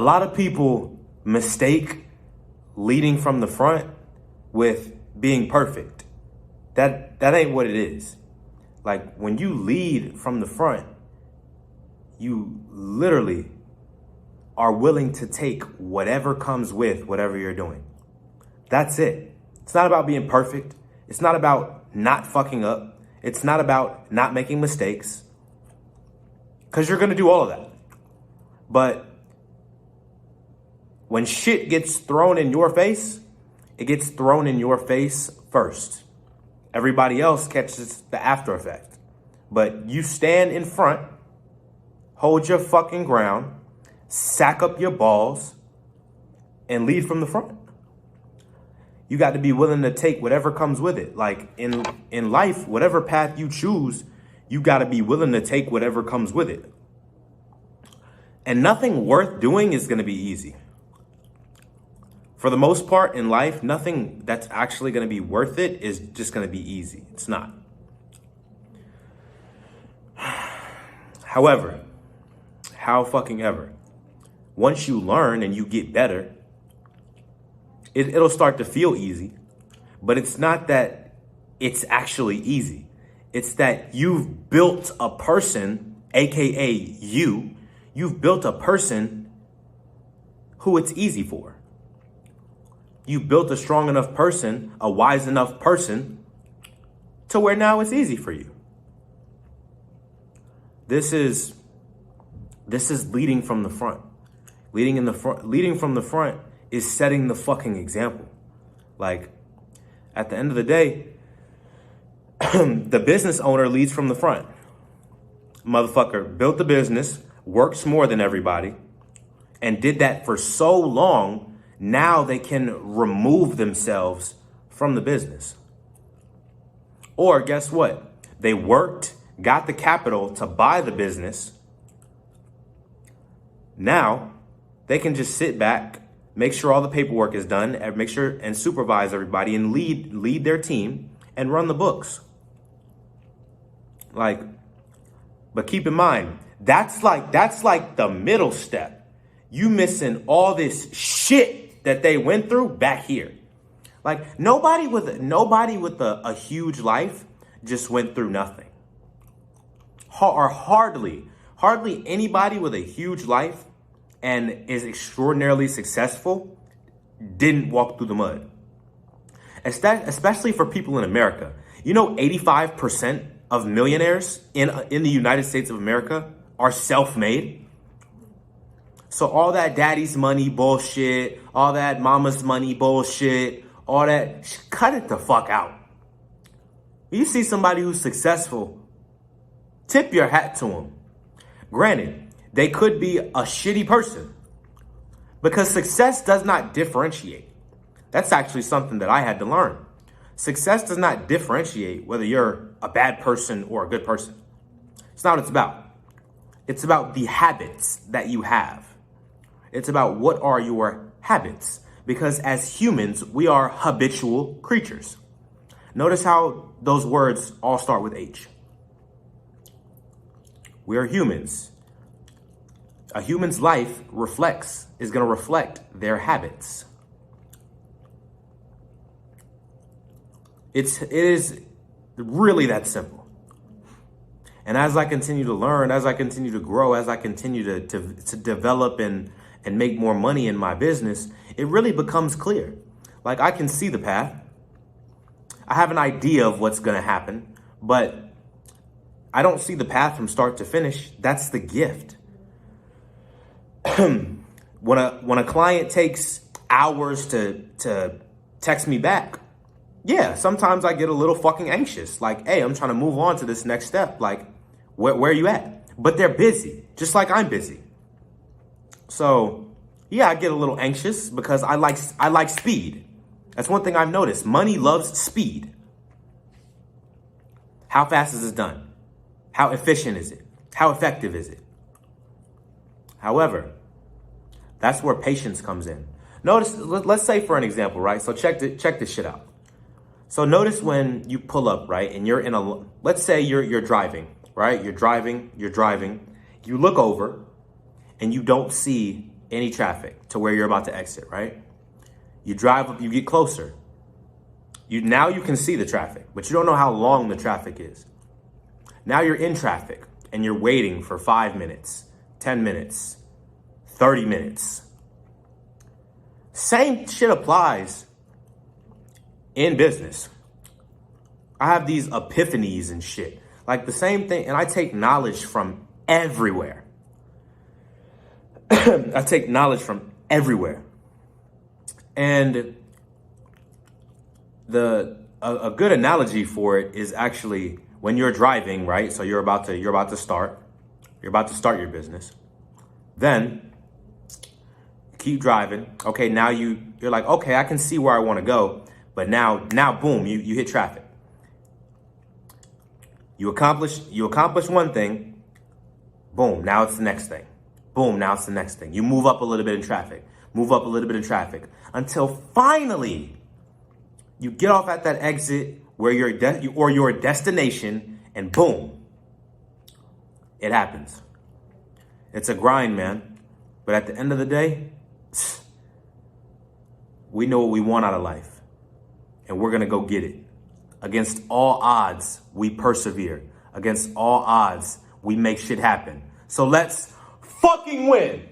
lot of people mistake leading from the front with being perfect. That ain't what it is. Like, when you lead from the front, you literally are willing to take whatever comes with whatever you're doing. That's it. It's not about being perfect. It's not about not fucking up. It's not about not making mistakes, because you're going to do all of that. But when shit gets thrown in your face, it gets thrown in your face first. Everybody else catches the after effect. But you stand in front, hold your fucking ground, sack up your balls, and lead from the front. You got to be willing to take whatever comes with it. Like, in life, whatever path you choose, you got to be willing to take whatever comes with it. And nothing worth doing is going to be easy. For the most part in life, nothing that's actually going to be worth it is just going to be easy. It's not. However, how fucking ever, once you learn and you get better, it'll start to feel easy. But it's not that it's actually easy. It's that you've built a person, aka you've built a person who it's easy for. You built a strong enough person, a wise enough person, to where now it's easy for you. This is leading from the front. Leading from the front is setting the fucking example. Like, at the end of the day, the business owner leads from the front. Motherfucker built the business, works more than everybody, and did that for so long. Now they can remove themselves from the business. Or guess what? They worked, got the capital to buy the business. Now they can just sit back, make sure all the paperwork is done, and make sure and supervise everybody and lead their team and run the books. Like, but keep in mind, that's like the middle step. You missing all this shit that they went through back here. Like, nobody with a huge life just went through nothing. Or hardly anybody with a huge life and is extraordinarily successful didn't walk through the mud. Especially for people in America. You know, 85% of millionaires in the United States of America are self-made. So all that daddy's money bullshit, all that mama's money bullshit, all that, cut it the fuck out. You see somebody who's successful, tip your hat to them. Granted, they could be a shitty person, because success does not differentiate. That's actually something that I had to learn. Success does not differentiate whether you're a bad person or a good person. It's not what it's about. It's about the habits that you have. It's about what are your habits, because as humans, we are habitual creatures. Notice how those words all start with H. We are humans. A human's life is going to reflect their habits. It is really that simple. And as I continue to learn, as I continue to grow, as I continue to develop and make more money in my business, it really becomes clear. Like, I can see the path. I have an idea of what's going to happen, but I don't see the path from start to finish. That's the gift. When a client takes hours to text me back, yeah, sometimes I get a little fucking anxious. Like, hey, I'm trying to move on to this next step. Like, where are you at? But they're busy, just like I'm busy. So, yeah, I get a little anxious because I like speed. That's one thing I've noticed. Money loves speed. How fast is it done? How efficient is it? How effective is it? However, that's where patience comes in. Notice, let's say for an example, right? So check this shit out. So notice when you pull up, right? And you're let's say you're driving, right? You're driving. You look over and you don't see any traffic to where you're about to exit, right? You drive up, you get closer. Now you can see the traffic, but you don't know how long the traffic is. Now you're in traffic and you're waiting for 5 minutes, 10 minutes, 30 minutes. Same shit applies in business. I have these epiphanies and shit. Like the same thing, and I take knowledge from everywhere. I take knowledge from everywhere. And a good analogy for it is actually when you're driving, right? So you're about to start your business. Then keep driving. Okay, now you're like, okay, I can see where I want to go, but now boom, you hit traffic. You accomplish one thing, boom, now it's the next thing. Boom, now it's the next thing. You move up a little bit in traffic, until finally you get off at that exit where your destination, and boom, it happens. It's a grind, man. But at the end of the day, we know what we want out of life, and we're gonna go get it. Against all odds, we persevere. Against all odds, we make shit happen. So let's fucking win.